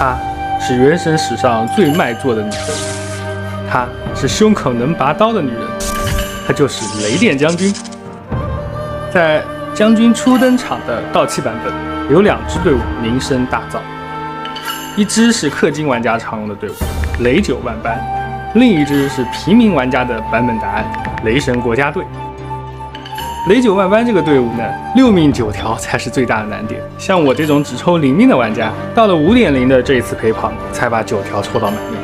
她是原神史上最卖座的女人，她是胸口能拔刀的女人，她就是雷电将军。在将军初登场的到期版本，有2支队伍名声大噪，一支是氪金玩家常用的队伍雷9万班，另一支是平民玩家的版本答案雷神国家队。雷9万班这个队伍呢，6命9条才是最大的难点。像我这种只抽0命的玩家，到了 5.0 的这一次陪跑，才把9条抽到满命。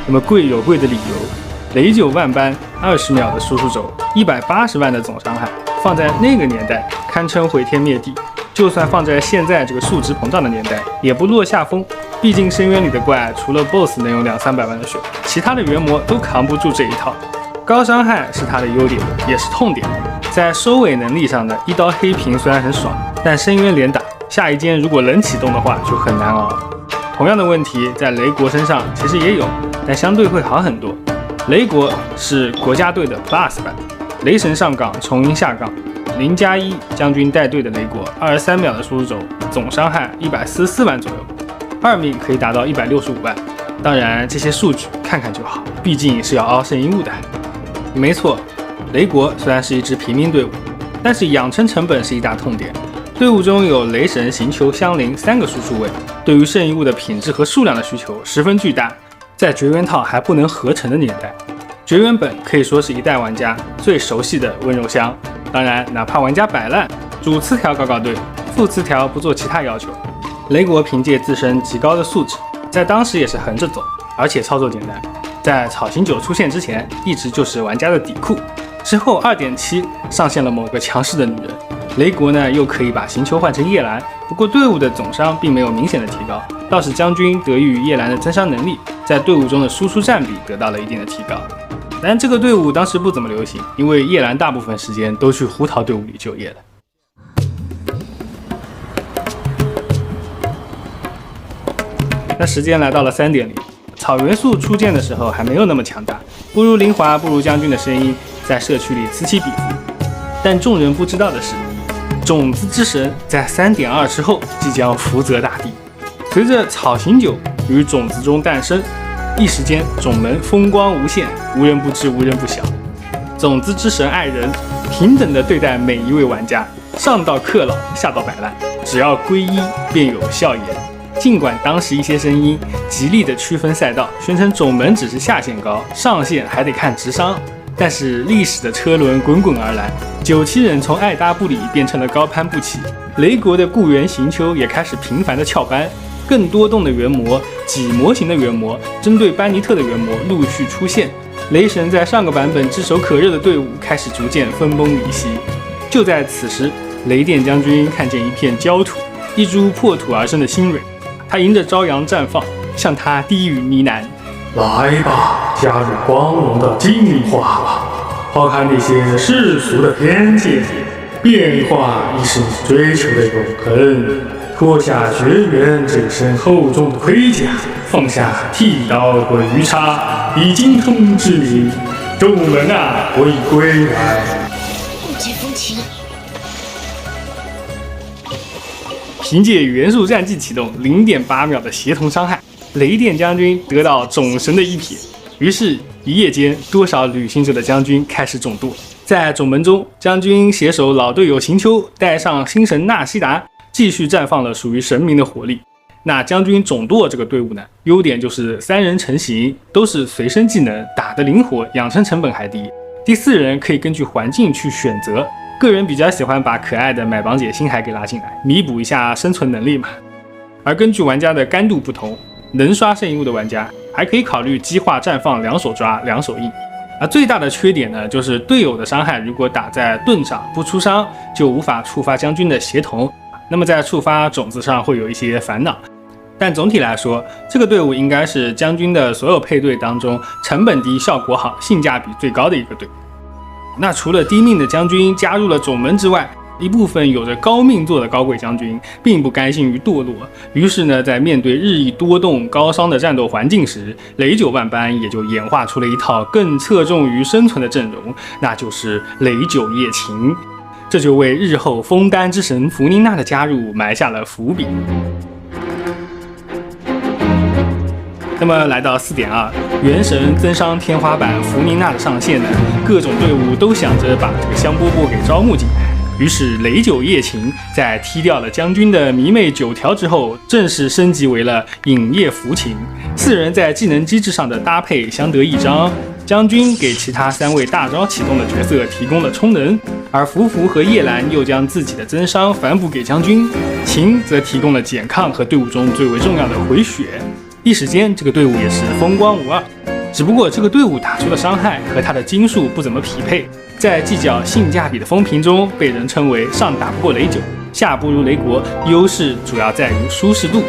那么贵有贵的理由，雷9万班20秒的输出轴，180万的总伤害，放在那个年代堪称毁天灭地。就算放在现在这个数值膨胀的年代，也不落下风。毕竟深渊里的怪，除了 BOSS 能有200-300万的血，其他的原模都扛不住这一套。高伤害是它的优点，也是痛点。在收尾能力上呢，一刀黑屏虽然很爽，但深渊连打，下一间如果能启动的话就很难熬。同样的问题在雷国身上其实也有，但相对会好很多。雷国是国家队的 Plus 版，雷神上岗，重音下岗，0+1将军带队的雷国，23秒的输出轴，总伤害144万左右，2命可以达到165万。当然这些数据看看就好，毕竟是要凹圣遗物的。没错，雷国虽然是一支平民队伍，但是养成成本是一大痛点。队伍中有雷神、行球、香菱3个输出位，对于圣遗物的品质和数量的需求十分巨大。在绝缘套还不能合成的年代，绝缘本可以说是一代玩家最熟悉的温柔乡。当然，哪怕玩家摆烂，主词条搞对，副词条不做其他要求，雷国凭借自身极高的素质，在当时也是横着走，而且操作简单。在草型9出现之前，一直就是玩家的底库。之后 2.7 上线了某个强势的女人，雷国呢又可以把行球换成叶兰，不过队伍的总伤并没有明显的提高，倒是将军得益于叶兰的增伤能力，在队伍中的输出占比得到了一定的提高。但这个队伍当时不怎么流行，因为叶兰大部分时间都去胡桃队伍里就业了。那时间来到了 3.0， 草元素出现的时候还没有那么强大，不如灵华不如将军的声音在社区里此起彼伏。但众人不知道的是，种子之神在 3.2 之后即将福泽大地。随着草型9于种子中诞生，一时间种门风光无限，无人不知无人不晓。种子之神爱人，平等地对待每一位玩家，上到氪老，下到摆烂，只要归一便有笑颜。尽管当时一些声音极力地区分赛道，宣称种门只是下限高，上限还得看直伤，但是历史的车轮滚滚而来，97人从爱搭不理变成了高攀不起，雷国的雇员行秋也开始频繁的翘班，更多动的原模、几模型的原模、针对班尼特的原模陆续出现，雷神在上个版本炙手可热的队伍开始逐渐分崩离析。就在此时，雷电将军看见一片焦土，一株破土而生的新蕊，他迎着朝阳绽放，向他低语呢喃：来吧，加入光荣的进化吧，抛开那些世俗的偏见，变化亦是你追求的永恒。脱下绝缘这身厚重的盔甲，放下剃刀和鱼叉，已经通知你，众门啊，我已归来。不解风情。凭借元素战绩启动 0.8 秒的协同伤害，雷电将军得到种神的一瞥。于是，一夜间，多少旅行者的将军开始种舵。在种门中，将军携手老队友行秋，带上新神纳西达，继续绽放了属于神明的活力。那将军种舵这个队伍呢，优点就是3人成型，都是随身技能，打得灵活，养成成本还低。第4人可以根据环境去选择，个人比较喜欢把可爱的买榜姐星海给拉进来，弥补一下生存能力嘛。而根据玩家的干度不同，能刷圣遗物的玩家还可以考虑激化绽放2手抓2手印。而最大的缺点呢，就是队友的伤害如果打在盾上不出伤，就无法触发将军的协同，那么在触发种子上会有一些烦恼。但总体来说，这个队伍应该是将军的所有配对当中成本低、效果好、性价比最高的一个队伍。那除了低命的将军加入了种门之外，一部分有着高命座的高贵将军并不甘心于堕落，于是呢，在面对日益多动高伤的战斗环境时，雷9万班也就演化出了一套更侧重于生存的阵容，那就是雷9夜勤。这就为日后枫丹之神弗妮娜的加入埋下了伏笔。那么来到4.2，原神增伤天花板弗宁娜的上线呢，各种队伍都想着把这个香饽饽给招募进来。于是雷九夜晴在踢掉了将军的迷妹9条之后，正式升级为了影夜福琴。4人在技能机制上的搭配相得益彰，将军给其他3位大招启动的角色提供了充能，而福福和叶兰又将自己的增伤反哺给将军，琴则提供了减抗和队伍中最为重要的回血。一时间这个队伍也是风光无二。只不过这个队伍打出的伤害和他的金数不怎么匹配，在计较性价比的风评中被人称为上打不过雷九，下不如雷国，优势主要在于舒适度。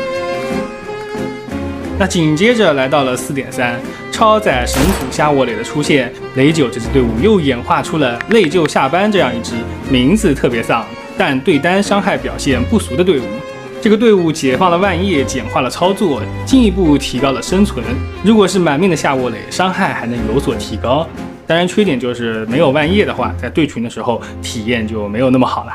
那紧接着来到了4.3，超载神斧夏沃蕾的出现，雷九这支队伍又演化出了泪就下班这样一支名字特别丧，但对单伤害表现不俗的队伍。这个队伍解放了万叶，简化了操作，进一步提高了生存。如果是满面的夏沃蕾，伤害还能有所提高。当然缺点就是没有万叶的话，在对群的时候体验就没有那么好了。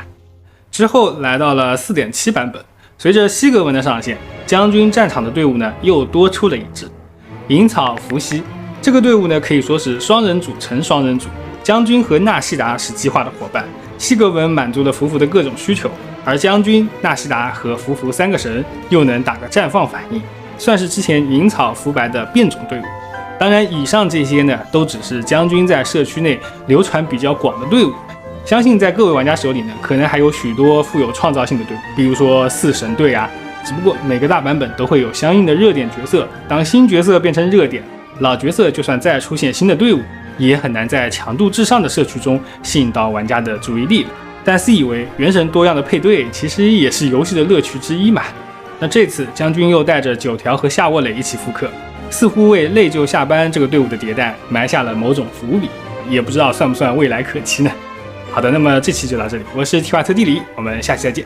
之后来到了4.7版本，随着西格文的上线，将军战场的队伍呢又多出了一支银草伏羲。这个队伍呢可以说是双人组成双人组，将军和纳西达是激化的伙伴，西格文满足了福福的各种需求，而将军、纳西达和福福3个神又能打个绽放反应，算是之前银草福白的变种队伍。当然以上这些呢都只是将军在社区内流传比较广的队伍，相信在各位玩家手里呢可能还有许多富有创造性的队伍，比如说4神队啊。只不过每个大版本都会有相应的热点角色，当新角色变成热点，老角色就算再出现新的队伍，也很难在强度至上的社区中吸引到玩家的注意力了。但自以为原神多样的配对其实也是游戏的乐趣之一嘛。那这次将军又带着9条和夏沃蕾一起复刻，似乎为泪就下班这个队伍的迭代埋下了某种伏笔，也不知道算不算未来可期呢。好的，那么这期就到这里，我是提瓦特地理，我们下期再见。